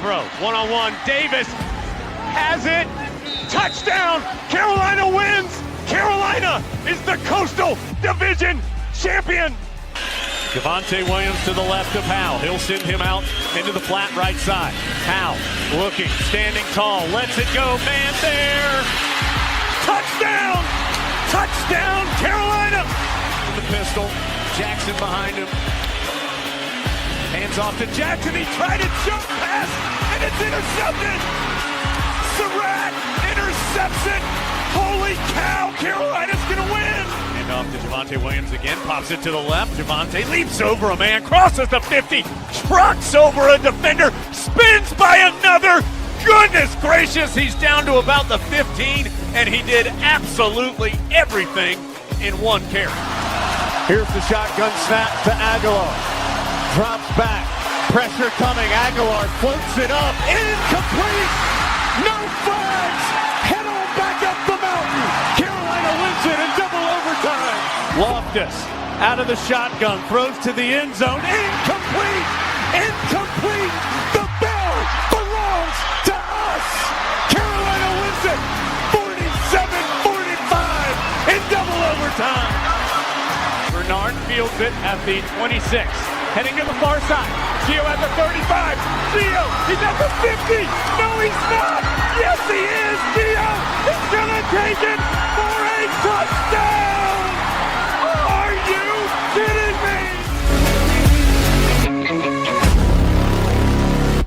throw. One-on-one. Davis has it. Touchdown. Carolina wins. Carolina is the Coastal Division champion. Javonte Williams to the left of Howell. He'll send him out into the flat right side. Howell looking, standing tall, lets it go. Man there. Touchdown! Touchdown, Carolina! The pistol. Jackson behind him. Hands off to Jackson. He tried a jump pass, and it's intercepted. Surratt intercepts it. Holy cow, Carolina's going to win. And off to Javonte Williams again. Pops it to the left. Javonte leaps over a man, crosses the 50, trucks over a defender, spins by another. Goodness gracious, he's down to about the 15, and he did absolutely everything in one carry. Here's the shotgun snap to Aguilar. Drops back. Pressure coming. Aguilar floats it up. Incomplete. No flags. Head on back up the mountain. Carolina wins it in double overtime. Loftus out of the shotgun. Throws to the end zone. Incomplete. Incomplete. The bell belongs to us. Carolina wins it. 47-45 in double overtime. Bernard fields it at the 26. Heading to the far side. Gio at the 35. Gio, he's at the 50. No, he's not. Yes, he is. Gio is going to take it for a touchdown. Are you kidding me?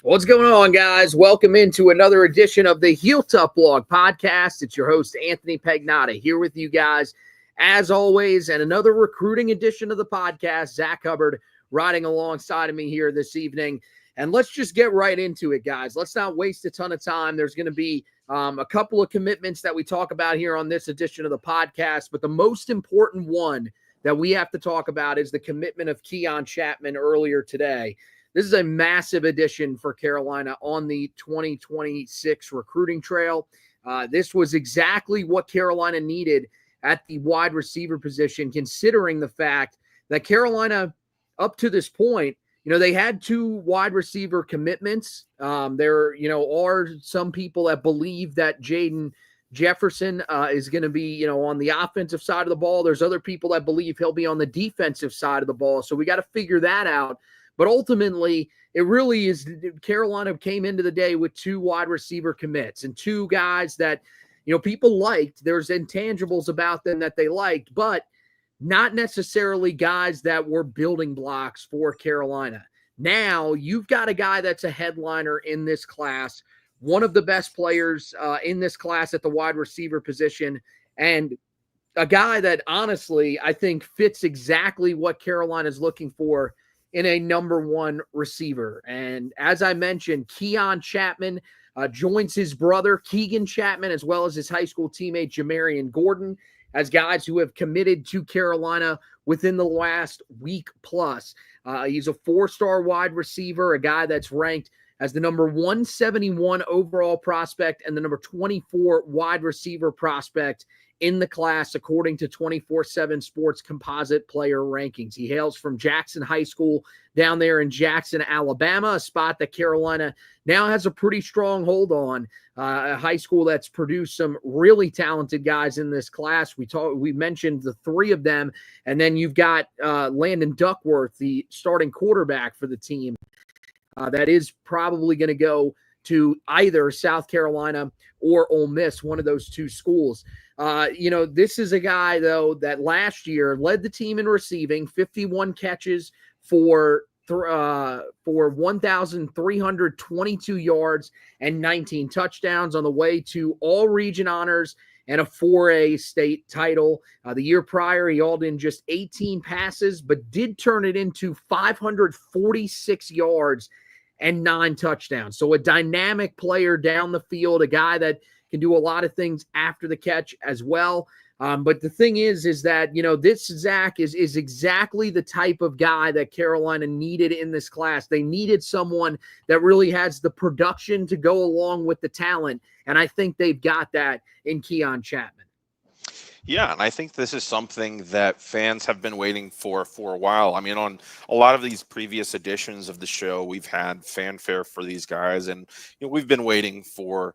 What's going on, guys? Welcome into another edition of the Heel Tough Blog podcast. It's your host, Anthony Pagnotta, here with you guys as always, and another recruiting edition of the podcast. Zach Hubbard riding alongside of me here this evening. And let's just get right into it, guys. Let's not waste a ton of time. There's going to be a couple of commitments that we talk about here on this edition of the podcast. But the most important one that we have to talk about is the commitment of Keeyun Chapman earlier today. This is a massive addition for Carolina on the 2026 recruiting trail. This was exactly what Carolina needed at the wide receiver position, considering the fact that Carolina, up to this point, they had two wide receiver commitments. There, are some people that believe that Jaden Jefferson is going to be, on the offensive side of the ball. There's other people that believe he'll be on the defensive side of the ball. So we got to figure that out. But ultimately, it really is Carolina came into the day with two wide receiver commits and two guys that, people liked. There's intangibles about them that they liked, but not necessarily guys that were building blocks for Carolina. Now you've got a guy that's a headliner in this class, one of the best players in this class at the wide receiver position, and a guy that honestly I think fits exactly what Carolina is looking for in a number one receiver. And as I mentioned, Keeyun Chapman joins his brother, Keeyun Chapman, as well as his high school teammate, Jamarian Gordon, as guys who have committed to Carolina within the last week plus. He's a four-star wide receiver, a guy that's ranked as the number 171 overall prospect and the number 24 wide receiver prospect in the class, according to 24/7 Sports composite player rankings. He hails from Jackson High School down there in Jackson, Alabama, a spot that Carolina now has a pretty strong hold on, a high school that's produced some really talented guys in this class. We mentioned the three of them, and then you've got Landon Duckworth, the starting quarterback for the team, that is probably going to go to either South Carolina or Ole Miss, one of those two schools. This is a guy, though, that last year led the team in receiving, 51 catches for 1,322 yards and 19 touchdowns on the way to all-region honors and a 4A state title. The year prior, he hauled in just 18 passes, but did turn it into 546 yards and 9 touchdowns. So a dynamic player down the field, a guy that can do a lot of things after the catch as well. But the thing is that, this Zack is exactly the type of guy that Carolina needed in this class. They needed someone that really has the production to go along with the talent. And I think they've got that in Keeyun Chapman. Yeah, and I think this is something that fans have been waiting for a while. I mean, on a lot of these previous editions of the show, we've had fanfare for these guys, and we've been waiting for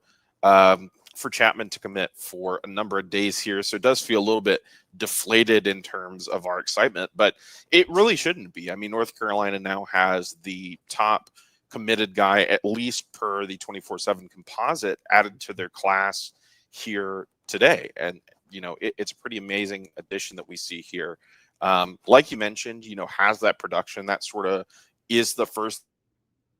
Chapman to commit for a number of days here. So it does feel a little bit deflated in terms of our excitement, but it really shouldn't be. I mean, North Carolina now has the top committed guy, at least per the 24/7 composite, added to their class here today, and it's a pretty amazing addition that we see here. Like you mentioned, has that production. That sort of is the first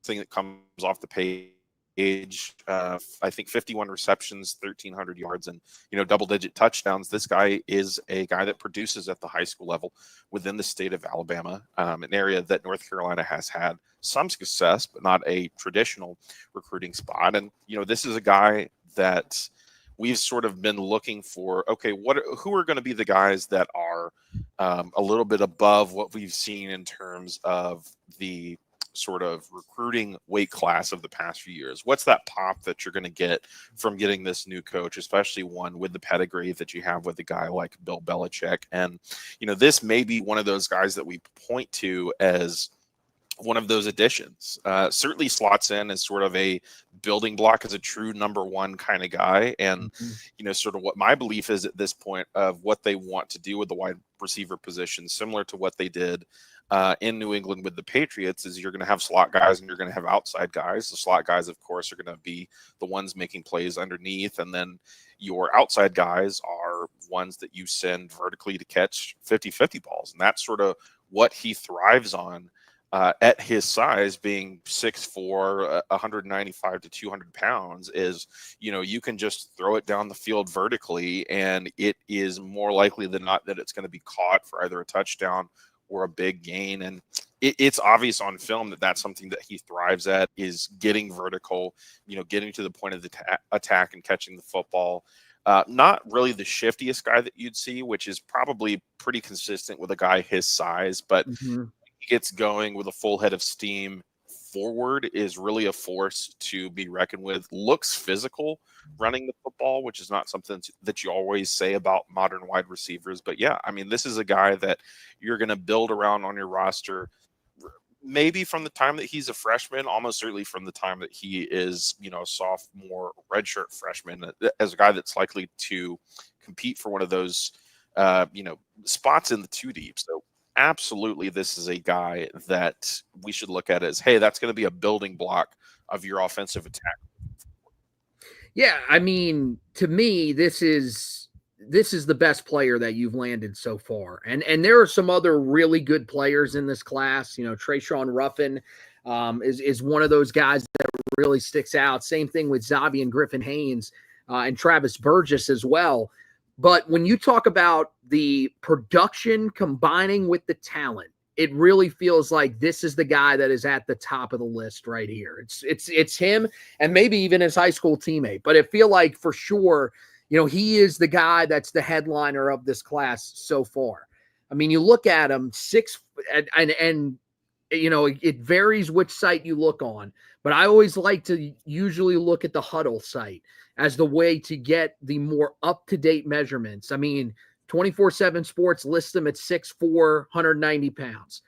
thing that comes off the page. I think 51 receptions, 1,300 yards, and double-digit touchdowns. This guy is a guy that produces at the high school level within the state of Alabama, an area that North Carolina has had some success, but not a traditional recruiting spot. And this is a guy that we've sort of been looking for. Okay, who are going to be the guys that are a little bit above what we've seen in terms of the sort of recruiting weight class of the past few years? What's that pop that you're going to get from getting this new coach, especially one with the pedigree that you have with a guy like Bill Belichick? And this may be one of those guys that we point to as one of those additions. Certainly slots in as sort of a building block, as a true number one kind of guy. And, sort of what my belief is at this point of what they want to do with the wide receiver position, similar to what they did in New England with the Patriots, is you're going to have slot guys and you're going to have outside guys. The slot guys, of course, are going to be the ones making plays underneath. And then your outside guys are ones that you send vertically to catch 50-50 balls. And that's sort of what he thrives on. At his size, being 6'4", 195 to 200 pounds, is, you can just throw it down the field vertically, and it is more likely than not that it's going to be caught for either a touchdown or a big gain. And it's obvious on film that that's something that he thrives at, is getting vertical, getting to the point of the attack and catching the football. Not really the shiftiest guy that you'd see, which is probably pretty consistent with a guy his size, but gets going with a full head of steam forward, is really a force to be reckoned with. Looks physical running the football, which is not something that you always say about modern wide receivers. But yeah, I mean, this is a guy that you're going to build around on your roster, maybe from the time that he's a freshman, almost certainly from the time that he is, a sophomore redshirt freshman, as a guy that's likely to compete for one of those, spots in the two deep. So absolutely, this is a guy that we should look at as, hey, that's going to be a building block of your offensive attack. Yeah, I mean, to me, this is the best player that you've landed so far. And there are some other really good players in this class. Trayshawn Ruffin is one of those guys that really sticks out. Same thing with Xavier Griffin-Haynes and Travis Burgess as well. But when you talk about the production combining with the talent, it really feels like this is the guy that is at the top of the list right here. It's him, and maybe even his high school teammate. But I feel like for sure, he is the guy that's the headliner of this class so far. I mean, you look at him, and it varies which site you look on. But I always like to usually look at the huddle site as the way to get the more up-to-date measurements. I mean, 24/7 Sports lists him at 6'4", 190 pounds.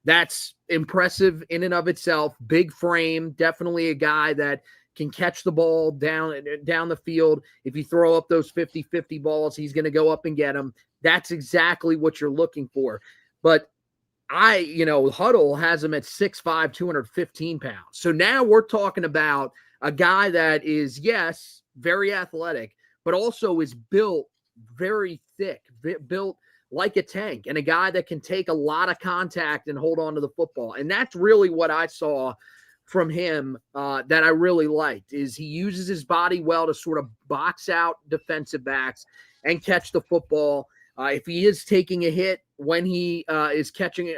That's impressive in and of itself. Big frame, definitely a guy that can catch the ball down the field. If you throw up those 50-50 balls, he's going to go up and get them. That's exactly what you're looking for. But Huddle has him at 6'5", 215 pounds. So now we're talking about a guy that is, yes, very athletic, but also is built very thick, built like a tank, and a guy that can take a lot of contact and hold on to the football. And that's really what I saw from him that I really liked, is he uses his body well to sort of box out defensive backs and catch the football. If he is taking a hit when he is catching it,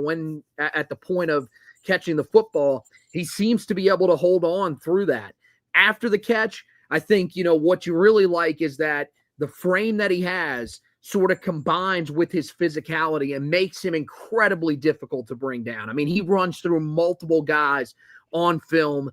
when at the point of catching the football, he seems to be able to hold on through that. After the catch, I think, what you really like is that the frame that he has sort of combines with his physicality and makes him incredibly difficult to bring down. I mean, he runs through multiple guys on film,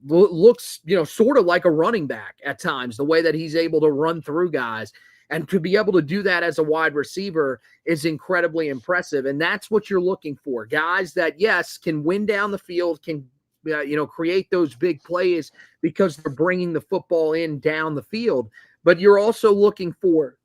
looks, sort of like a running back at times, the way that he's able to run through guys. And to be able to do that as a wide receiver is incredibly impressive. And that's what you're looking for. Guys that, yes, can win down the field, can create those big plays because they're bringing the football in down the field. But you're also looking for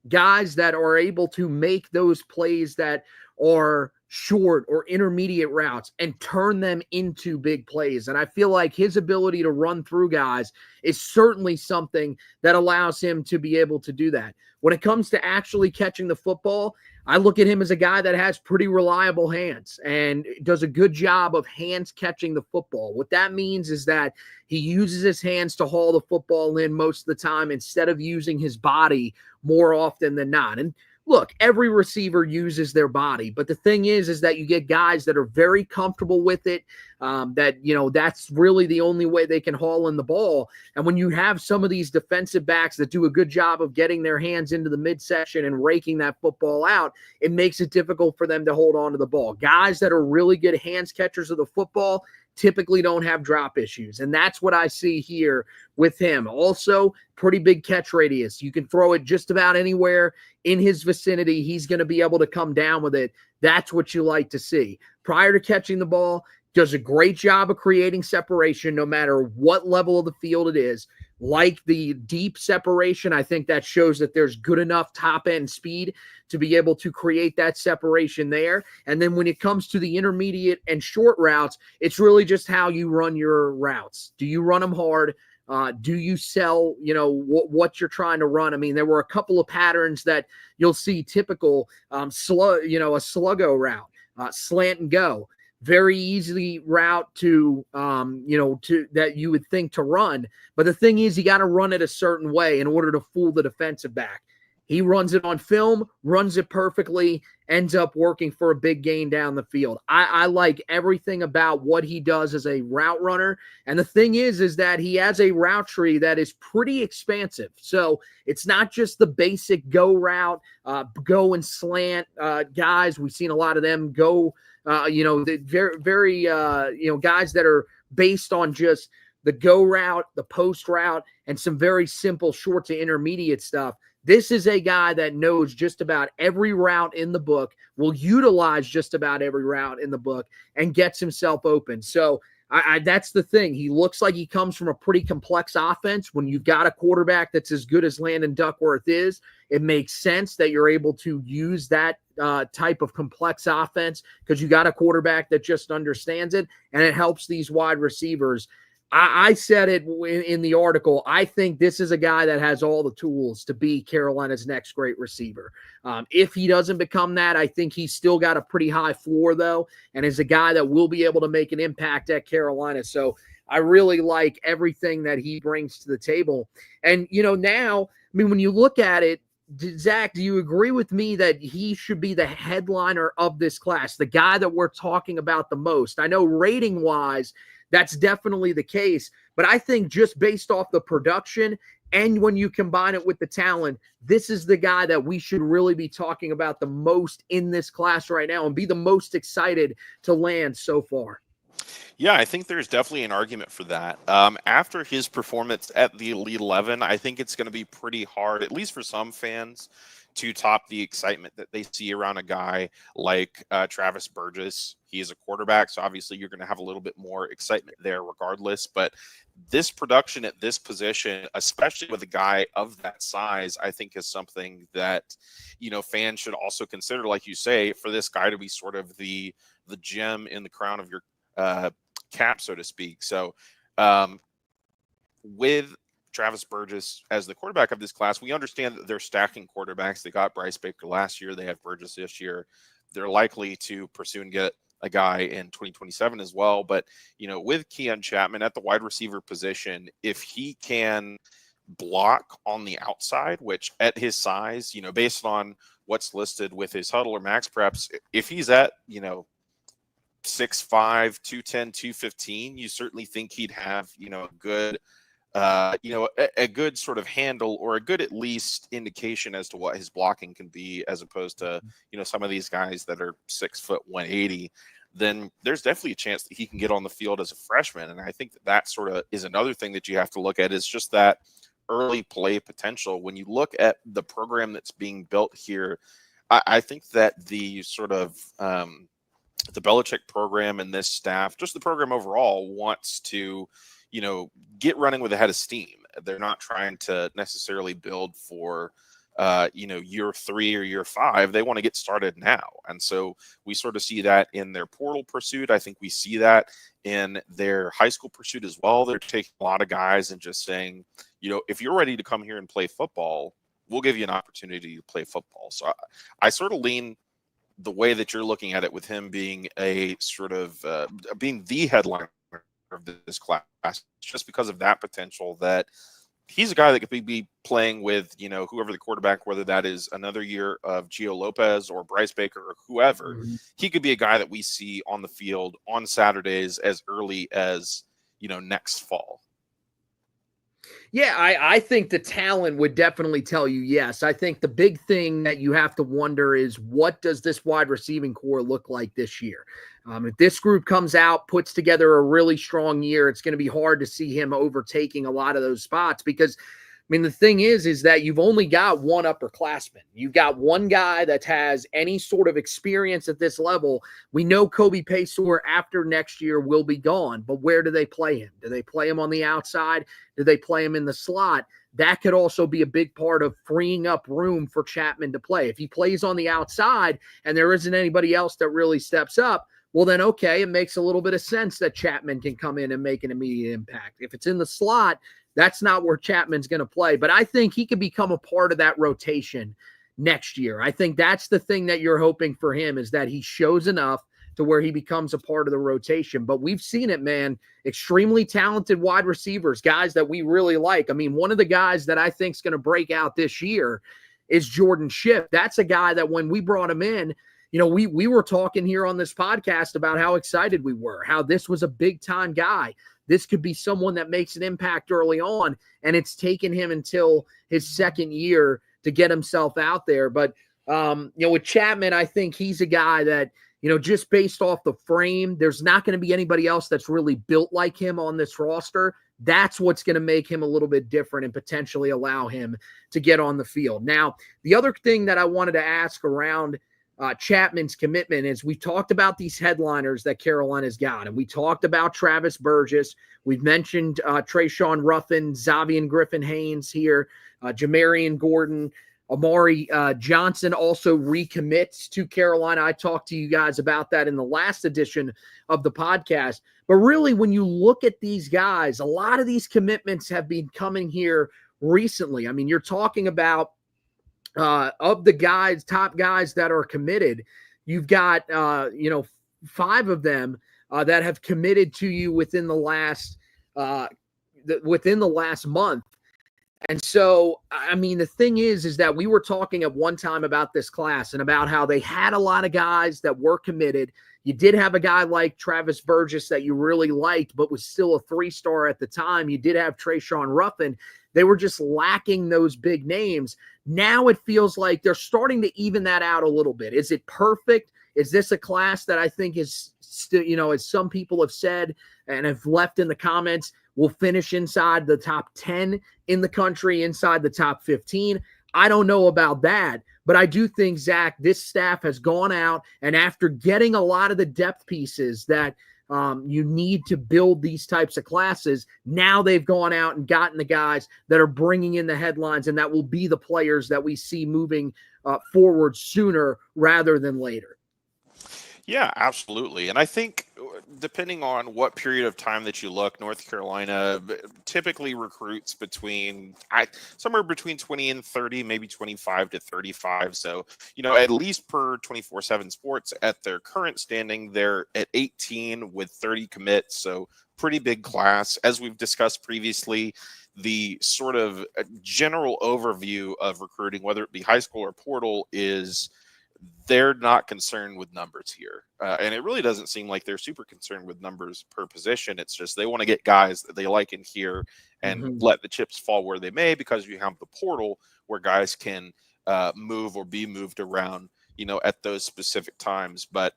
guys that are able to make those plays that are short or intermediate routes and turn them into big plays. And I feel like his ability to run through guys is certainly something that allows him to be able to do that. When it comes to actually catching the football, I look at him as a guy that has pretty reliable hands and does a good job of hands catching the football. What that means is that he uses his hands to haul the football in most of the time instead of using his body more often than not. And look, every receiver uses their body, but the thing is that you get guys that are very comfortable with it, that's really the only way they can haul in the ball. And when you have some of these defensive backs that do a good job of getting their hands into the midsection and raking that football out, it makes it difficult for them to hold on to the ball. Guys that are really good hands catchers of the football typically don't have drop issues. And that's what I see here with him. Also, pretty big catch radius. You can throw it just about anywhere in his vicinity. He's going to be able to come down with it. That's what you like to see. Prior to catching the ball, does a great job of creating separation no matter what level of the field it is. Like the deep separation, I think that shows that there's good enough top-end speed to be able to create that separation there. And then when it comes to the intermediate and short routes, it's really just how you run your routes. Do you run them hard? Do you sell, what you're trying to run? I mean, there were a couple of patterns that you'll see typical a sluggo route, slant and go. Very easy route to that you would think to run. But the thing is, you got to run it a certain way in order to fool the defensive back. He runs it on film, runs it perfectly, ends up working for a big gain down the field. I like everything about what he does as a route runner. And the thing is that he has a route tree that is pretty expansive. So it's not just the basic go route, go and slant guys. We've seen a lot of them go, the very guys that are based on just the go route, the post route, and some very simple short to intermediate stuff. This is a guy that knows just about every route in the book, will utilize just about every route in the book, and gets himself open. So that's the thing. He looks like he comes from a pretty complex offense. When you've got a quarterback that's as good as Landon Duckworth is, it makes sense that you're able to use that type of complex offense because you got a quarterback that just understands it, and it helps these wide receivers. I said it in the article. I think this is a guy that has all the tools to be Carolina's next great receiver. If he doesn't become that, I think he's still got a pretty high floor, though, and is a guy that will be able to make an impact at Carolina. So I really like everything that he brings to the table. And, now, when you look at it, Zach, do you agree with me that he should be the headliner of this class, the guy that we're talking about the most? I know rating-wise, that's definitely the case, but I think just based off the production and when you combine it with the talent, this is the guy that we should really be talking about the most in this class right now and be the most excited to land so far. Yeah, I think there's definitely an argument for that. After his performance at the Elite 11, I think it's going to be pretty hard, at least for some fans, to top the excitement that they see around a guy like Travis Burgess. He is a quarterback, so obviously you're going to have a little bit more excitement there regardless. But this production at this position, especially with a guy of that size, I think is something that, fans should also consider, like you say, for this guy to be sort of the gem in the crown of your cap, so to speak. So with Travis Burgess as the quarterback of this class, we understand that they're stacking quarterbacks. They got Bryce Baker last year. They have Burgess this year. They're likely to pursue and get a guy in 2027 as well. But, with Keeyun Chapman at the wide receiver position, if he can block on the outside, which at his size, based on what's listed with his huddle or max preps, if he's at, 6'5", 210, 215, you certainly think he'd have, a good a good sort of handle or a good at least indication as to what his blocking can be, as opposed to some of these guys that are 6 foot 180. Then there's definitely a chance that he can get on the field as a freshman. And I think that sort of is another thing that you have to look at, is just that early play potential. When you look at the program that's being built here, I think that the sort of the Belichick program and this staff, just the program overall, wants to, get running with a head of steam. They're not trying to necessarily build for, year 3 or year 5. They want to get started now. And so we sort of see that in their portal pursuit. I think we see that in their high school pursuit as well. They're taking a lot of guys and just saying, if you're ready to come here and play football, we'll give you an opportunity to play football. So I sort of lean the way that you're looking at it, with him being a sort of being the headliner of this class, just because of that potential, that he's a guy that could be playing with, whoever the quarterback, whether that is another year of Gio Lopez or Bryce Baker or whoever. Mm-hmm. He could be a guy that we see on the field on Saturdays as early as, next fall. Yeah, I think the talent would definitely tell you yes. I think the big thing that you have to wonder is, what does this wide receiving core look like this year? If this group comes out, puts together a really strong year, it's going to be hard to see him overtaking a lot of those spots, because the thing is that you've only got one upperclassman. You've got one guy that has any sort of experience at this level. We know Kobe Paysour after next year will be gone, but where do they play him? Do they play him on the outside? Do they play him in the slot? That could also be a big part of freeing up room for Chapman to play. If he plays on the outside and there isn't anybody else that really steps up, well, then, okay, it makes a little bit of sense that Chapman can come in and make an immediate impact. If it's in the slot, that's not where Chapman's going to play. But I think he could become a part of that rotation next year. I think that's the thing that you're hoping for him, is that he shows enough to where he becomes a part of the rotation. But we've seen it, man. Extremely talented wide receivers, guys that we really like. One of the guys that I think is going to break out this year is Jordan Shipp. That's a guy that when we brought him in, we were talking here on this podcast about how excited we were, how this was a big-time guy. This could be someone that makes an impact early on, and it's taken him until his second year to get himself out there. But, with Chapman, I think he's a guy that, just based off the frame, there's not going to be anybody else that's really built like him on this roster. That's what's going to make him a little bit different and potentially allow him to get on the field. Now, the other thing that I wanted to ask around Chapman's commitment is, we talked about these headliners that Carolina's got, and we talked about Travis Burgess. We've mentioned Trayshawn Ruffin, Xavier Griffin-Haynes here, Jamarian Gordon, Amari Johnson also recommits to Carolina. I talked to you guys about that in the last edition of the podcast. But really, when you look at these guys, a lot of these commitments have been coming here recently. You're talking about of the guys, top guys that are committed, you've got 5 of them that have committed to you within the last month. And so, the thing is that we were talking at one time about this class and about how they had a lot of guys that were committed. You did have a guy like Travis Burgess that you really liked, but was still a 3-star at the time. You did have Trayshawn Ruffin. They were just lacking those big names. Now it feels like they're starting to even that out a little bit. Is it perfect? Is this a class that I think is still, as some people have said and have left in the comments, will finish inside the top 10 in the country, inside the top 15? I don't know about that, but I do think, Zach, this staff has gone out, and after getting a lot of the depth pieces that you need to build these types of classes, now they've gone out and gotten the guys that are bringing in the headlines, and that will be the players that we see moving forward sooner rather than later. Yeah, absolutely. And I think depending on what period of time that you look, North Carolina typically recruits somewhere between 20 and 30, maybe 25 to 35. So, at least per 24/7 Sports, at their current standing, they're at 18 with 30 commits. So pretty big class. As we've discussed previously, the sort of general overview of recruiting, whether it be high school or portal, is they're not concerned with numbers here. And it really doesn't seem like they're super concerned with numbers per position. It's just they want to get guys that they like in here and let the chips fall where they may, because you have the portal where guys can move or be moved around, at those specific times. But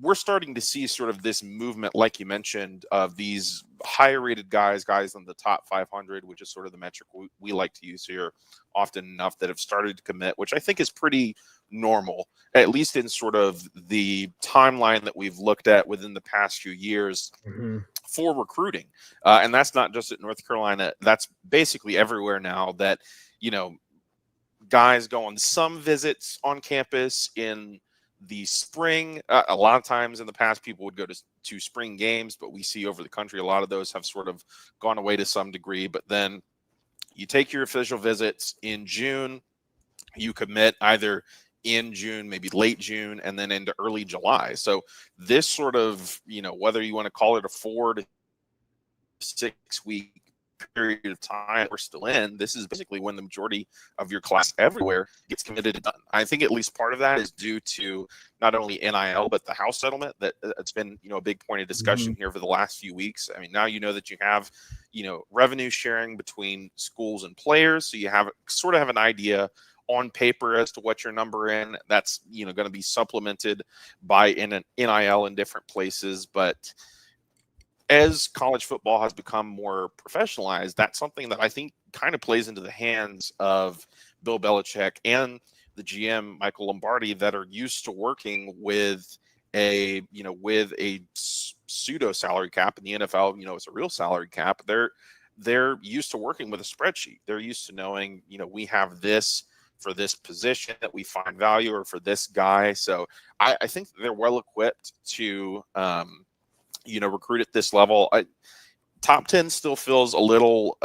we're starting to see sort of this movement, like you mentioned, of these higher rated guys in the top 500, which is sort of the metric we like to use here often enough, that have started to commit, which I think is pretty normal, at least in sort of the timeline that we've looked at within the past few years for recruiting. And that's not just at North Carolina. That's basically everywhere now, that, you know, guys go on some visits on campus in the spring. A lot of times in the past, people would go to spring games, but we see over the country, a lot of those have sort of gone away to some degree. But then you take your official visits in June, you commit either in June, maybe late June, and then into early July. So this sort of, you know, whether you want to call it a 4 to 6 week period of time we're still in, this is basically when the majority of your class everywhere gets committed and done. I think at least part of that is due to not only NIL, but the house settlement that it's been, you know, a big point of discussion here for the last few weeks. I mean, now you know that you have, you know, revenue sharing between schools and players, so you have sort of have an idea on paper as to what your number in. That's, you know, going to be supplemented by an NIL in different places. But as college football has become more professionalized, that's something that I think kind of plays into the hands of Bill Belichick and the GM Michael Lombardi, that are used to working with a, you know, with a pseudo salary cap. In the NFL, you know, it's a real salary cap. They're used to working with a spreadsheet. They're used to knowing, you know, we have this for this position that we find value, or for this guy. So I think they're well equipped to, you know, recruit at this level. Top 10 still feels a little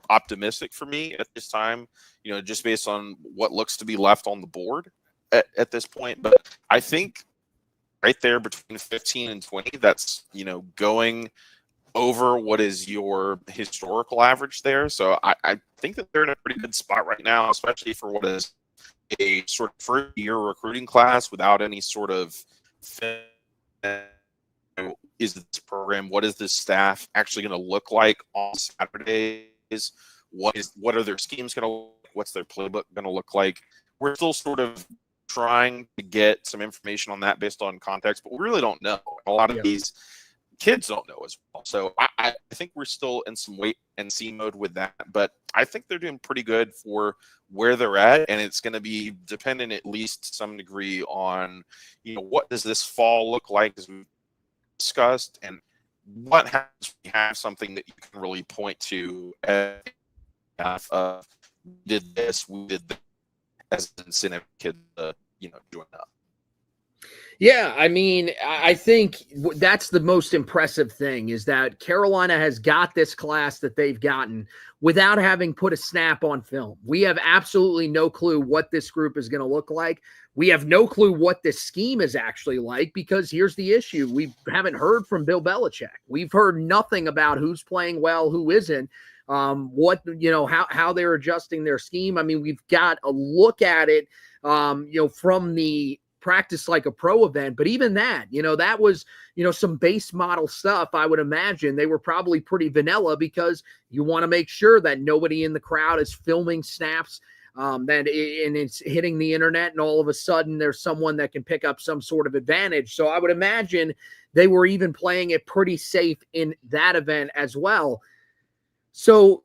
optimistic for me at this time, you know, just based on what looks to be left on the board at this point. But I think right there between 15 and 20, that's, you know, going over what is your historical average there. So I think that they're in a pretty good spot right now, especially for what is a sort of first year recruiting class without any sort of is this program, what is this staff actually going to look like on Saturdays? What are their schemes going to look like? What's their playbook going to look like? We're still sort of trying to get some information on that based on context, but we really don't know. A lot of these kids don't know as well. So I think we're still in some wait and see mode with that, but I think they're doing pretty good for where they're at. And it's going to be dependent at least to some degree on, you know, what does this fall look like, as we discussed, and what happens when you have something that you can really point to as we did this, we did that, as an incentive kid to, you know, join up. Yeah, I mean, I think that's the most impressive thing, is that Carolina has got this class that they've gotten without having put a snap on film. We have absolutely no clue what this group is going to look like. We have no clue what this scheme is actually like, because here's the issue. We haven't heard from Bill Belichick. We've heard nothing about who's playing well, who isn't, what, you know, how they're adjusting their scheme. I mean, we've got a look at it, you know, from the practice like a pro event, but even that, you know, that was, you know, some base model stuff. I would imagine they were probably pretty vanilla, because you want to make sure that nobody in the crowd is filming snaps, and it's hitting the internet, and all of a sudden there's someone that can pick up some sort of advantage. So I would imagine they were even playing it pretty safe in that event as well. So,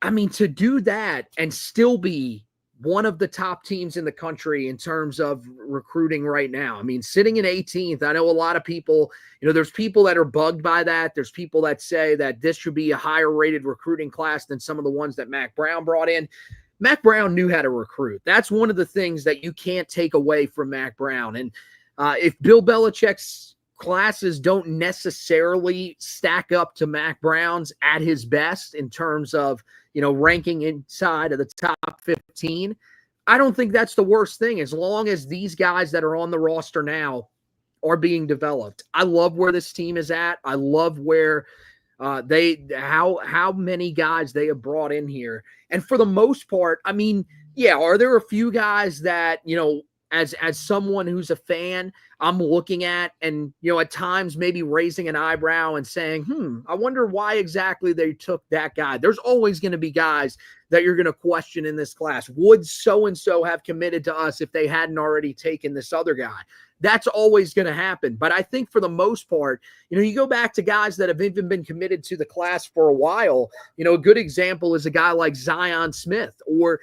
I mean, to do that and still be one of the top teams in the country in terms of recruiting right now. I mean, sitting in 18th, I know a lot of people, you know, there's people that are bugged by that. There's people that say that this should be a higher rated recruiting class than some of the ones that Mack Brown brought in. Mack Brown knew how to recruit. That's one of the things that you can't take away from Mack Brown. And if Bill Belichick's classes don't necessarily stack up to Mack Brown's at his best in terms of, you know, ranking inside of the top 15, I don't think that's the worst thing, as long as these guys that are on the roster now are being developed. I love where this team is at. I love where how many guys they have brought in here. And for the most part, I mean, yeah, are there a few guys that, you know, as someone who's a fan, I'm looking at and, at times maybe raising an eyebrow and saying, I wonder why exactly they took that guy. There's always going to be guys that you're going to question in this class. Would so-and-so have committed to us if they hadn't already taken this other guy? That's always going to happen. But I think for the most part, you go back to guys that have even been committed to the class for a while. A good example is a guy like Zion Smith or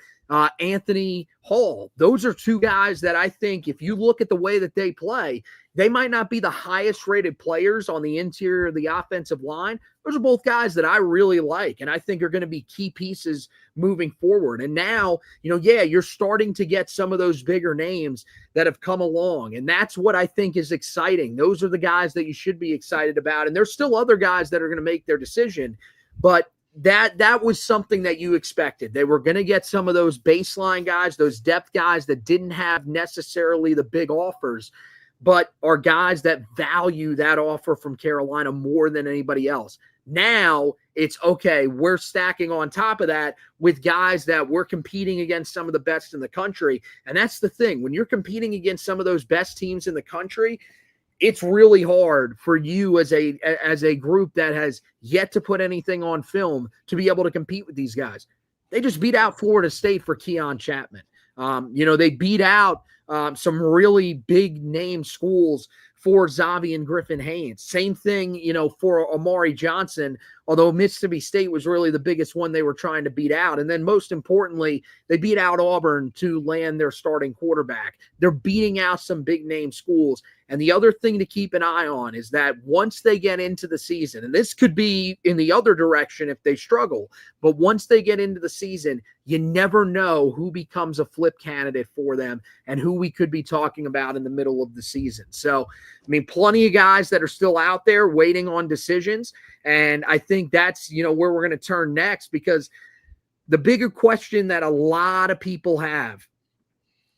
Anthony Hall. Those are two guys that I think if you look at the way that they play, they might not be the highest rated players on the interior of the offensive line. Those are both guys that I really like and I think are going to be key pieces moving forward. And now, you're starting to get some of those bigger names that have come along. And that's what I think is exciting. Those are the guys that you should be excited about. And there's still other guys that are going to make their decision, but that was something that you expected. They were going to get some of those baseline guys, those depth guys that didn't have necessarily the big offers, but are guys that value that offer from Carolina more than anybody else. Now it's okay. We're stacking on top of that with guys that we're competing against some of the best in the country. And that's the thing. When you're competing against some of those best teams in the country, it's really hard for you as a group that has yet to put anything on film to be able to compete with these guys. They just beat out Florida State for Keeyun Chapman. They beat out some really big name schools for Xavier and Griffin Haynes. Same thing, for Amari Johnson, although Mississippi State was really the biggest one they were trying to beat out. And then most importantly, they beat out Auburn to land their starting quarterback. They're beating out some big name schools. And the other thing to keep an eye on is that once they get into the season, and this could be in the other direction if they struggle, but once they get into the season, you never know who becomes a flip candidate for them and who we could be talking about in the middle of the season. So, plenty of guys that are still out there waiting on decisions. And I think that's, where we're going to turn next, because the bigger question that a lot of people have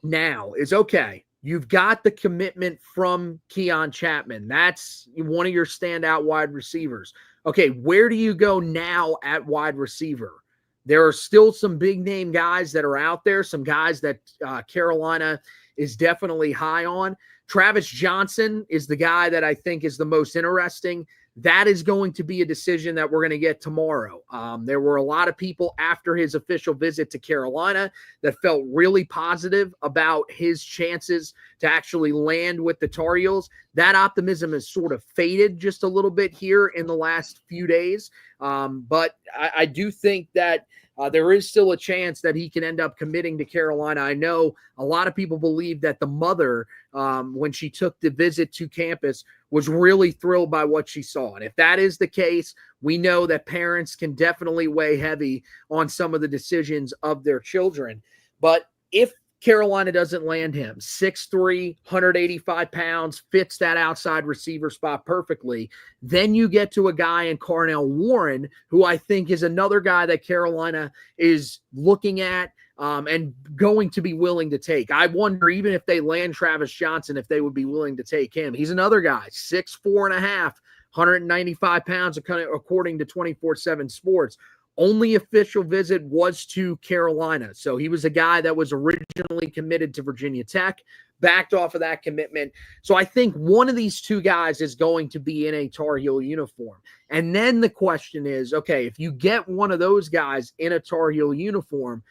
now is, okay, you've got the commitment from Keeyun Chapman. That's one of your standout wide receivers. Okay, where do you go now at wide receiver? There are still some big name guys that are out there, some guys that Carolina is definitely high on. Travis Johnson is the guy that I think is the most interesting. That is going to be a decision that we're going to get tomorrow. There were a lot of people after his official visit to Carolina that felt really positive about his chances to actually land with the Tar Heels. That optimism has sort of faded just a little bit here in the last few days. But I do think that there is still a chance that he can end up committing to Carolina. I know a lot of people believe that the mother, when she took the visit to campus, was really thrilled by what she saw. And if that is the case, we know that parents can definitely weigh heavy on some of the decisions of their children. But if Carolina doesn't land him, 6'3", 185 pounds, fits that outside receiver spot perfectly, then you get to a guy in Carnell Warren, who I think is another guy that Carolina is looking at and going to be willing to take. I wonder, even if they land Travis Johnson, if they would be willing to take him. He's another guy, 6'4" and a half, 195 pounds, according to 24/7 Sports. Only official visit was to Carolina. So he was a guy that was originally committed to Virginia Tech, backed off of that commitment. So I think one of these two guys is going to be in a Tar Heel uniform. And then the question is, okay, if you get one of those guys in a Tar Heel uniform,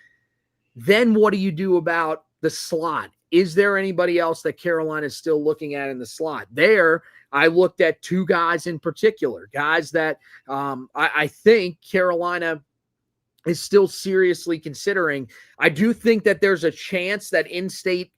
then what do you do about the slot? Is there anybody else that Carolina is still looking at in the slot? There, I looked at two guys in particular, guys that I think Carolina is still seriously considering. I do think that there's a chance that in-state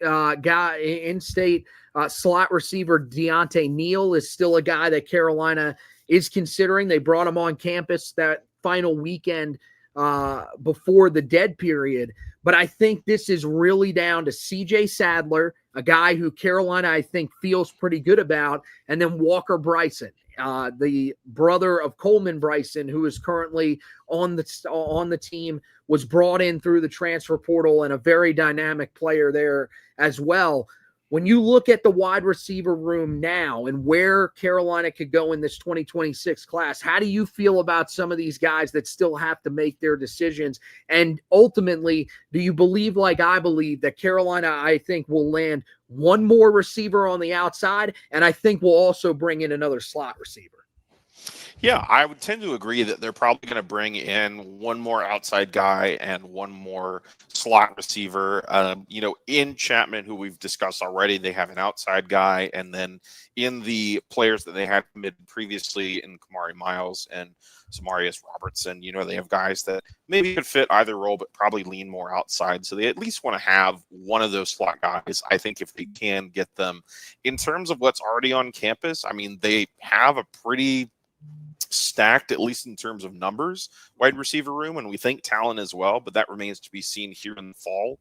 slot receiver Deontay Neal is still a guy that Carolina is considering. They brought him on campus that final weekend before the dead period. But I think this is really down to C.J. Sadler, a guy who Carolina, I think, feels pretty good about, and then Walker Bryson, the brother of Coleman Bryson, who is currently on the team, was brought in through the transfer portal and a very dynamic player there as well. When you look at the wide receiver room now and where Carolina could go in this 2026 class, how do you feel about some of these guys that still have to make their decisions? And ultimately, do you believe, like I believe, that Carolina, I think, will land one more receiver on the outside, and I think we'll also bring in another slot receiver? Yeah, I would tend to agree that they're probably going to bring in one more outside guy and one more slot receiver. In Chapman, who we've discussed already, they have an outside guy. And then in the players that they had committed previously in Kamari Miles and Samarius Robertson, they have guys that maybe could fit either role, but probably lean more outside. So they at least want to have one of those slot guys, I think, if they can get them. In terms of what's already on campus, I mean, they have a pretty stacked, at least in terms of numbers, wide receiver room, and we think talent as well, but that remains to be seen here in the fall.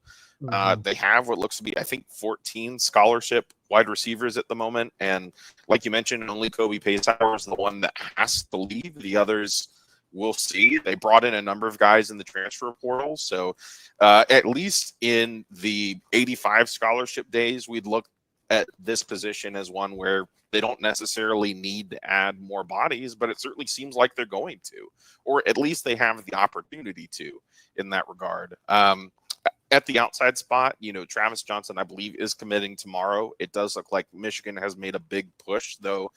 They have what looks to be, I think, 14 scholarship wide receivers at the moment, and like you mentioned, only Kobe Paysauer is the one that has to leave. The others, we'll see. They brought in a number of guys in the transfer portal, so at least in the 85 scholarship days, we'd look at this position as one where they don't necessarily need to add more bodies, but it certainly seems like they're going to, or at least they have the opportunity to in that regard. At the outside spot, Travis Johnson, I believe, is committing tomorrow. It does look like Michigan has made a big push, though.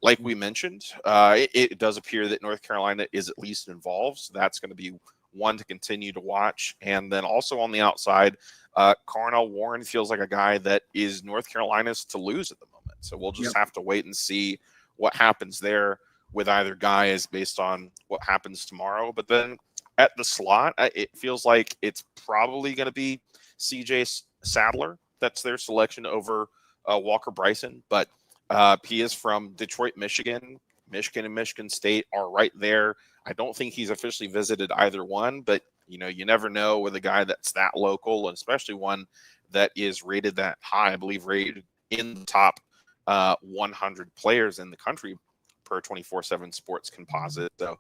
Like we mentioned, it does appear that North Carolina is at least involved. So that's going to be one to continue to watch. And then also on the outside, Carnell Warren feels like a guy that is North Carolina's to lose at the moment. So we'll just have to wait and see what happens there with either guys based on what happens tomorrow. But then at the slot, it feels like it's probably going to be CJ Sadler. That's their selection over Walker Bryson. But he is from Detroit, Michigan. Michigan and Michigan State are right there. I don't think he's officially visited either one, but you never know with a guy that's that local, and especially one that is rated that high. I believe rated in the top 100 players in the country per 24/7 Sports Composite. So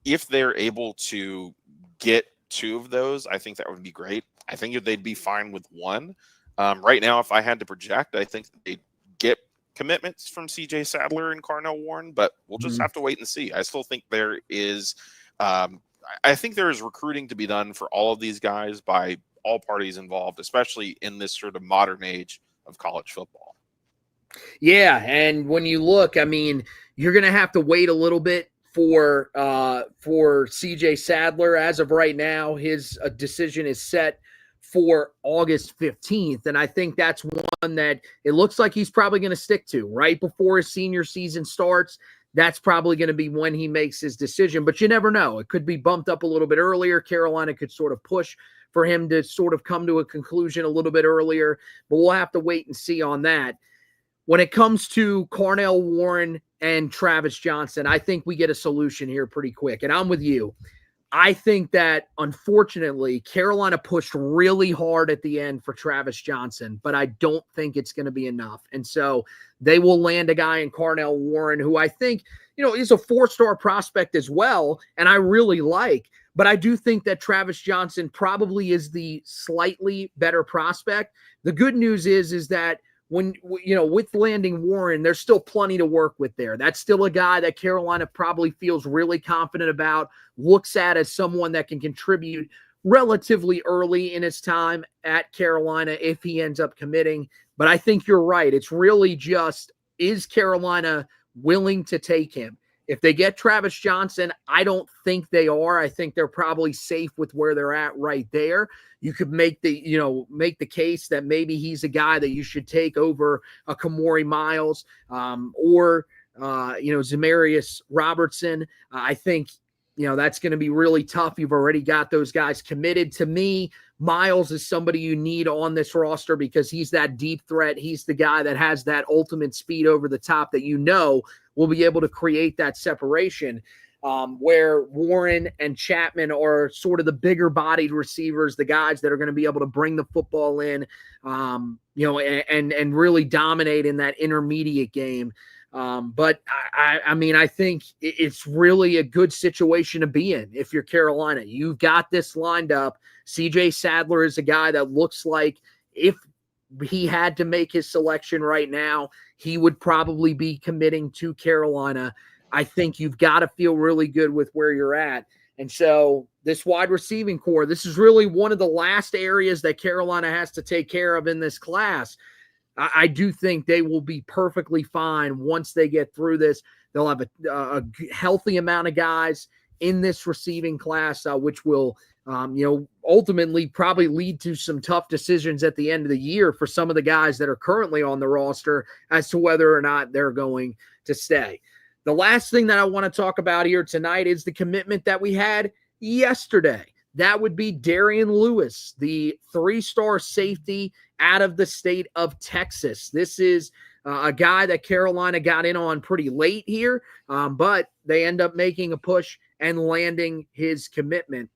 if they're able to get two of those, I think that would be great. I think they'd be fine with one. Right now, if I had to project, I think they'd get commitments from CJ Sadler and Carnell Warren, but we'll just have to wait and see. I still think there is recruiting to be done for all of these guys by all parties involved, especially in this sort of modern age of college football. Yeah, and when you look, I mean, you're going to have to wait a little bit for CJ Sadler. As of right now, his decision is set for August 15th, and I think that's one that it looks like he's probably going to stick to right before his senior season starts. That's probably going to be when he makes his decision, but you never know. It could be bumped up a little bit earlier. Carolina could sort of push for him to sort of come to a conclusion a little bit earlier, but we'll have to wait and see on that. When it comes to Carnell Warren and Travis Johnson, I think we get a solution here pretty quick, and I'm with you. I think that, unfortunately, Carolina pushed really hard at the end for Travis Johnson, but I don't think it's going to be enough. And so they will land a guy in Carnell Warren, who I think, is a 4-star prospect as well, and I really like. But I do think that Travis Johnson probably is the slightly better prospect. The good news is that with landing Warren, there's still plenty to work with there. That's still a guy that Carolina probably feels really confident about, looks at as someone that can contribute relatively early in his time at Carolina if he ends up committing. But I think you're right. It's really just, is Carolina willing to take him? If they get Travis Johnson, I don't think they are. I think they're probably safe with where they're at right there. You could make the case that maybe he's a guy that you should take over a Kamari Miles or Samarius Robertson. I think, that's going to be really tough. You've already got those guys committed. To me, Miles is somebody you need on this roster because he's that deep threat. He's the guy that has that ultimate speed over the top that will be able to create that separation. Where Warren and Chapman are sort of the bigger bodied receivers, the guys that are going to be able to bring the football in, and really dominate in that intermediate game. But I think it's really a good situation to be in. If you're Carolina, you've got this lined up. CJ Sadler is a guy that looks like, if he had to make his selection right now, he would probably be committing to Carolina. I think you've got to feel really good with where you're at. And so this wide receiving core, this is really one of the last areas that Carolina has to take care of in this class. I do think they will be perfectly fine once they get through this. They'll have a healthy amount of guys in this receiving class, which will, ultimately probably lead to some tough decisions at the end of the year for some of the guys that are currently on the roster as to whether or not they're going to stay. The last thing that I want to talk about here tonight is the commitment that we had yesterday. That would be Darien Lewis, the 3-star safety out of the state of Texas. This is a guy that Carolina got in on pretty late here, but they end up making a push and landing his commitment.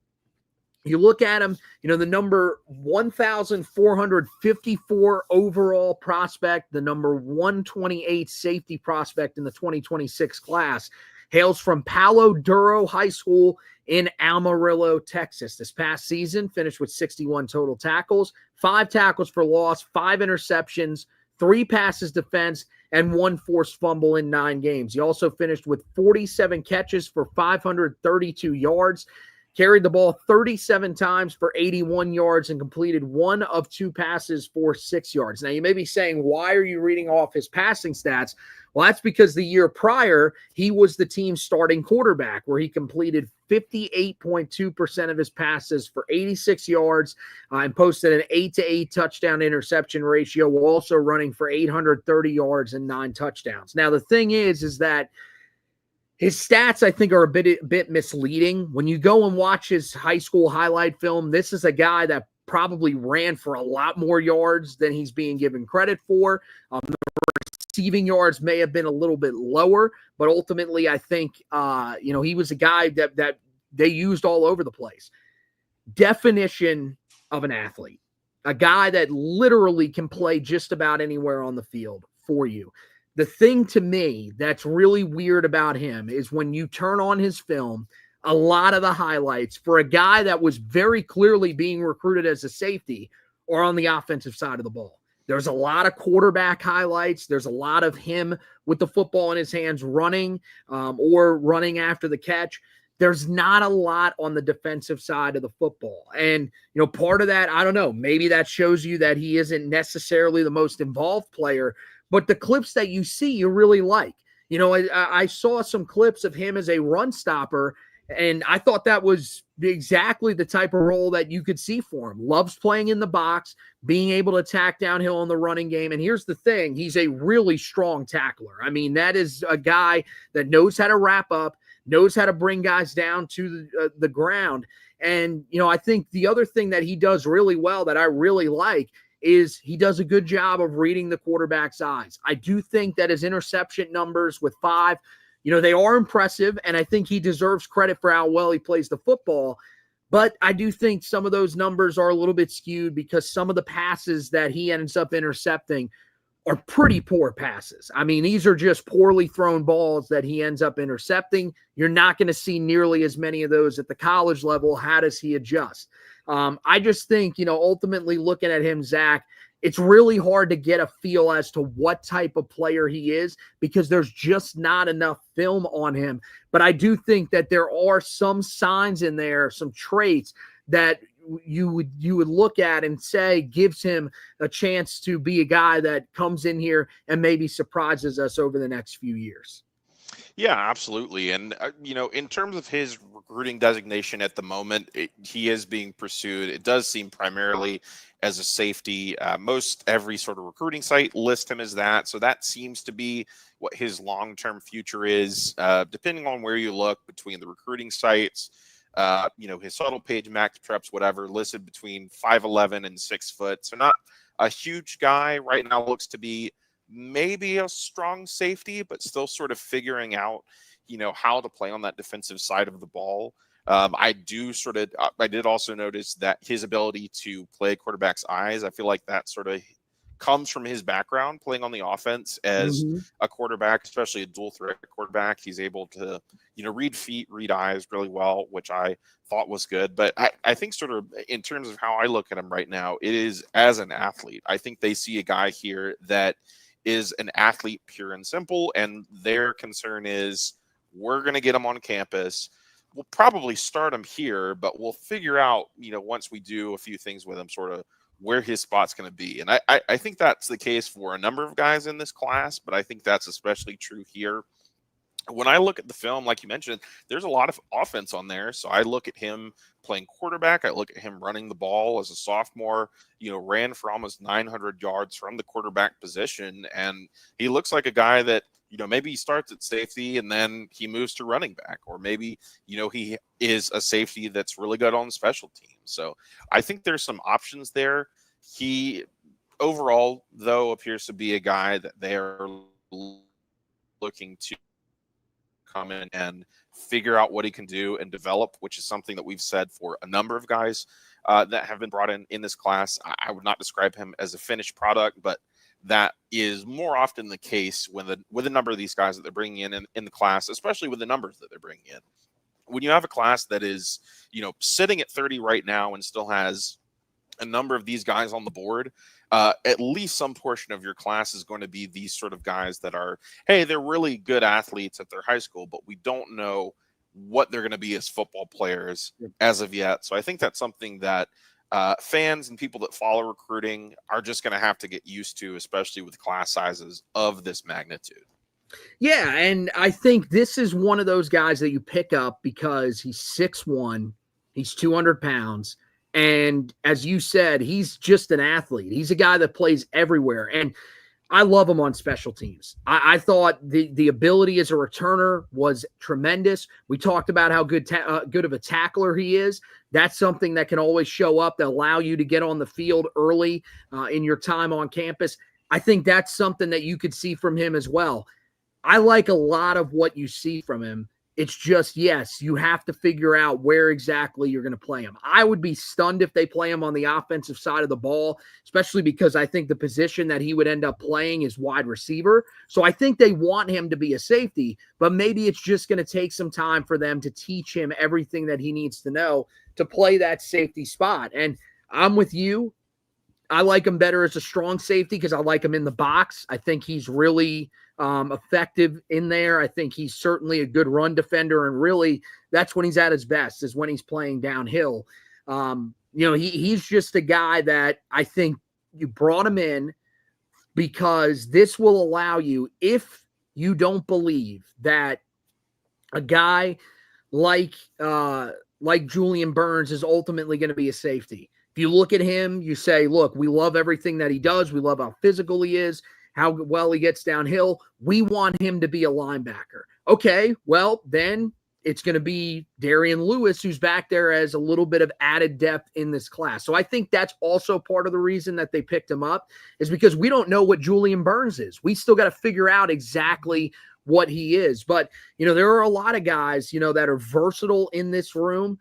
You look at him, the number 1,454 overall prospect, the number 128 safety prospect in the 2026 class, hails from Palo Duro High School in Amarillo, Texas. This past season finished with 61 total tackles, 5 tackles for loss, 5 interceptions, 3 passes defense, and 1 forced fumble in 9 games. He also finished with 47 catches for 532 yards, carried the ball 37 times for 81 yards, and completed 1 of 2 passes for 6 yards. Now, you may be saying, why are you reading off his passing stats? Well, that's because the year prior, he was the team's starting quarterback, where he completed 58.2% of his passes for 86 yards and posted an 8-to-8 touchdown interception ratio, while also running for 830 yards and 9 touchdowns. Now, the thing is that his stats, I think, are a bit misleading. When you go and watch his high school highlight film, this is a guy that probably ran for a lot more yards than he's being given credit for. The receiving yards may have been a little bit lower, but ultimately I think, he was a guy that they used all over the place. Definition of an athlete, a guy that literally can play just about anywhere on the field for you. The thing to me that's really weird about him is when you turn on his film, a lot of the highlights for a guy that was very clearly being recruited as a safety are on the offensive side of the ball. There's a lot of quarterback highlights. There's a lot of him with the football in his hands running or running after the catch. There's not a lot on the defensive side of the football. And, part of that, I don't know, maybe that shows you that he isn't necessarily the most involved player, but the clips that you see, you really like. I saw some clips of him as a run stopper, and I thought that was exactly the type of role that you could see for him. Loves playing in the box, being able to attack downhill in the running game. And here's the thing, he's a really strong tackler. I mean, that is a guy that knows how to wrap up, knows how to bring guys down to the ground. And, I think the other thing that he does really well that I really like is he does a good job of reading the quarterback's eyes. I do think that his interception numbers with 5, they are impressive, and I think he deserves credit for how well he plays the football. But I do think some of those numbers are a little bit skewed because some of the passes that he ends up intercepting are pretty poor passes. I mean, these are just poorly thrown balls that he ends up intercepting. You're not going to see nearly as many of those at the college level. How does he adjust? I just think, ultimately looking at him, Zach, it's really hard to get a feel as to what type of player he is because there's just not enough film on him. But I do think that there are some signs in there, some traits that you would look at and say gives him a chance to be a guy that comes in here and maybe surprises us over the next few years. Yeah, absolutely. And, in terms of his recruiting designation at the moment, he is being pursued. It does seem primarily as a safety. Most every sort of recruiting site lists him as that. So that seems to be what his long-term future is, depending on where you look between the recruiting sites. His Subtle page, Max Preps, whatever, listed between 5'11" and 6 foot. So not a huge guy right now, looks to be maybe a strong safety, but still sort of figuring out, how to play on that defensive side of the ball. I did also notice that his ability to play quarterback's eyes, I feel like that sort of comes from his background playing on the offense as a quarterback, especially a dual threat quarterback. He's able to, read feet, read eyes really well, which I thought was good. But I think sort of in terms of how I look at him right now, it is as an athlete. I think they see a guy here that is an athlete pure and simple, and their concern is we're going to get him on campus. We'll probably start him here, but we'll figure out, once we do a few things with him, sort of where his spot's going to be. And I think that's the case for a number of guys in this class, but I think that's especially true here. When I look at the film, like you mentioned, there's a lot of offense on there. So I look at him playing quarterback. I look at him running the ball as a sophomore, ran for almost 900 yards from the quarterback position. And he looks like a guy that, maybe he starts at safety and then he moves to running back, or maybe, he is a safety that's really good on special teams. So I think there's some options there. He overall, though, appears to be a guy that they're looking to come in and figure out what he can do and develop, which is something that we've said for a number of guys that have been brought in this class. I would not describe him as a finished product, but that is more often the case with a number of these guys that they're bringing in the class, especially with the numbers that they're bringing in. When you have a class that is, sitting at 30 right now and still has a number of these guys on the board, at least some portion of your class is going to be these sort of guys that are, hey, they're really good athletes at their high school, but we don't know what they're going to be as football players as of yet. So I think that's something that fans and people that follow recruiting are just going to have to get used to, especially with class sizes of this magnitude. Yeah, and I think this is one of those guys that you pick up because he's 6'1", he's 200 pounds, and as you said, he's just an athlete. He's a guy that plays everywhere, and I love him on special teams. I thought the ability as a returner was tremendous. We talked about how good of a tackler he is. That's something that can always show up that allow you to get on the field early in your time on campus. I think that's something that you could see from him as well. I like a lot of what you see from him. It's just, yes, you have to figure out where exactly you're going to play him. I would be stunned if they play him on the offensive side of the ball, especially because I think the position that he would end up playing is wide receiver. So I think they want him to be a safety, but maybe it's just going to take some time for them to teach him everything that he needs to know to play that safety spot. And I'm with you. I like him better as a strong safety because I like him in the box. I think he's really effective in there. I think he's certainly a good run defender, and really that's when he's at his best, is when he's playing downhill. He's just a guy that I think you brought him in because this will allow you, if you don't believe that a guy like Julian Burns is ultimately going to be a safety. If you look at him, you say, look, we love everything that he does. We love how physical he is, how well he gets downhill. We want him to be a linebacker. Okay, well, then it's going to be Darien Lewis, who's back there as a little bit of added depth in this class. So I think that's also part of the reason that they picked him up, is because we don't know what Julian Burns is. We still got to figure out exactly what he is. But, there are a lot of guys, that are versatile in this room.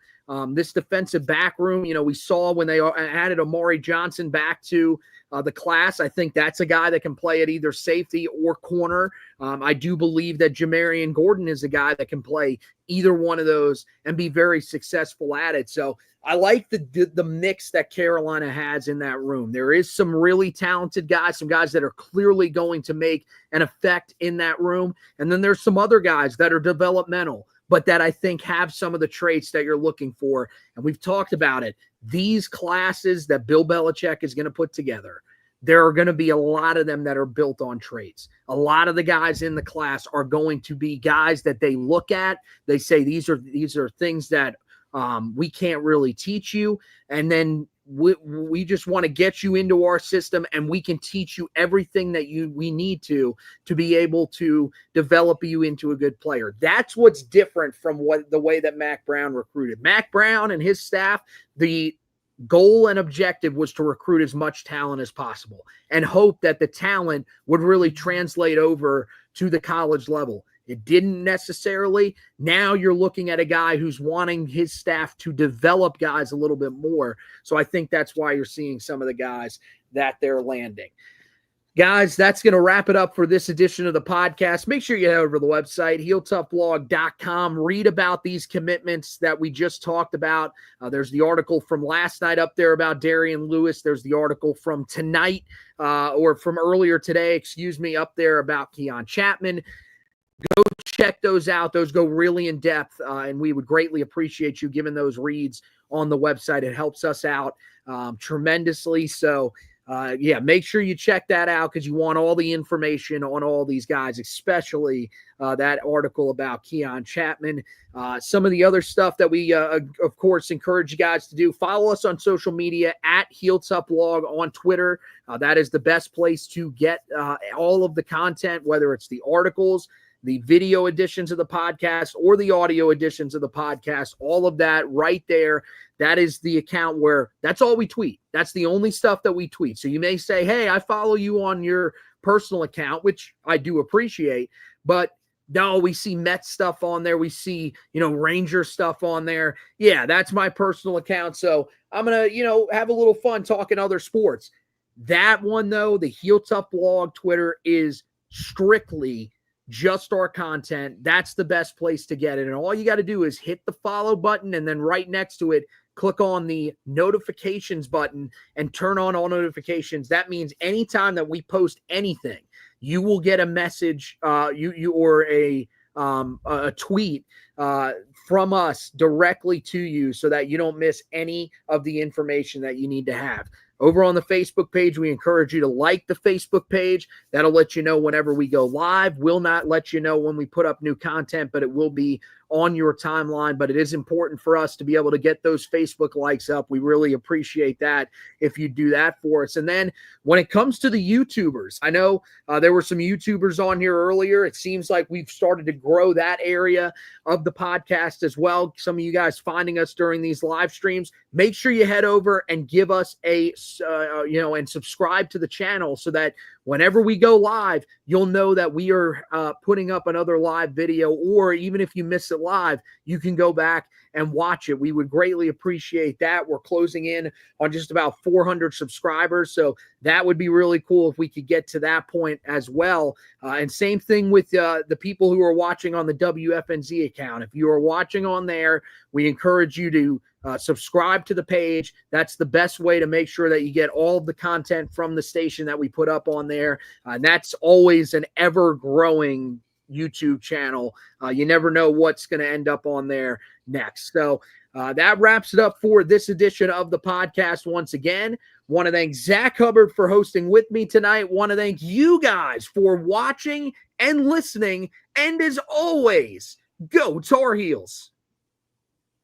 This defensive back room, we saw when they added Amari Johnson back to the class. I think that's a guy that can play at either safety or corner. I do believe that Jamarian Gordon is a guy that can play either one of those and be very successful at it. So I like the mix that Carolina has in that room. There is some really talented guys, some guys that are clearly going to make an effect in that room. And then there's some other guys that are developmental, but that I think have some of the traits that you're looking for. And we've talked about it. These classes that Bill Belichick is going to put together, there are going to be a lot of them that are built on traits. A lot of the guys in the class are going to be guys that they look at. They say, these are things that we can't really teach you. And then we just want to get you into our system, and we can teach you everything that we need to be able to develop you into a good player. That's what's different from the way that Mack Brown recruited. Mack Brown and his staff, the goal and objective was to recruit as much talent as possible and hope that the talent would really translate over to the college level. It didn't necessarily. Now you're looking at a guy who's wanting his staff to develop guys a little bit more. So I think that's why you're seeing some of the guys that they're landing. Guys, that's going to wrap it up for this edition of the podcast. Make sure you head over to the website, HeelToughBlog.com. Read about these commitments that we just talked about. There's the article from last night up there about Darien Lewis. There's the article from tonight, or from earlier today, up there about Keeyun Chapman. Go check those out. Those go really in depth, and we would greatly appreciate you giving those reads on the website. It helps us out tremendously. So, make sure you check that out because you want all the information on all these guys, especially that article about Keeyun Chapman. Some of the other stuff that we, of course, encourage you guys to do. Follow us on social media at HeelToughBlog on Twitter. That is the best place to get all of the content, whether it's the articles, the video editions of the podcast, or the audio editions of the podcast. All of that right there. That is the account where that's all we tweet. That's the only stuff that we tweet. So you may say, hey, I follow you on your personal account, which I do appreciate, but no, we see Mets stuff on there. We see, Ranger stuff on there. Yeah, that's my personal account. So I'm going to, have a little fun talking other sports. That one, though, the Heel Tough Blog Twitter is strictly just our content. That's the best place to get it. And all you got to do is hit the follow button, and then right next to it, click on the notifications button and turn on all notifications. That means anytime that we post anything, you will get a message, or a tweet from us directly to you, so that you don't miss any of the information that you need to have. Over on the Facebook page, we encourage you to like the Facebook page. That'll let you know whenever we go live. We'll not let you know when we put up new content, but it will be on your timeline. But it is important for us to be able to get those Facebook likes up. We really appreciate that if you do that for us. And then when it comes to the YouTubers, I know there were some YouTubers on here earlier. It seems like we've started to grow that area of the podcast as well. Some of you guys finding us during these live streams, make sure you head over and give us a and subscribe to the channel, so that whenever we go live, you'll know that we are putting up another live video, or even if you miss it live, you can go back and watch it. We would greatly appreciate that. We're closing in on just about 400 subscribers, so that would be really cool if we could get to that point as well. And same thing with the people who are watching on the WFNZ account. If you are watching on there, we encourage you to subscribe to the page. That's the best way to make sure that you get all of the content from the station that we put up on there. And that's always an ever-growing YouTube channel. You never know what's going to end up on there next. So that wraps it up for this edition of the podcast. Once again, want to thank Zack Hubbard for hosting with me tonight. Want to thank you guys for watching and listening. And as always, go Tar Heels.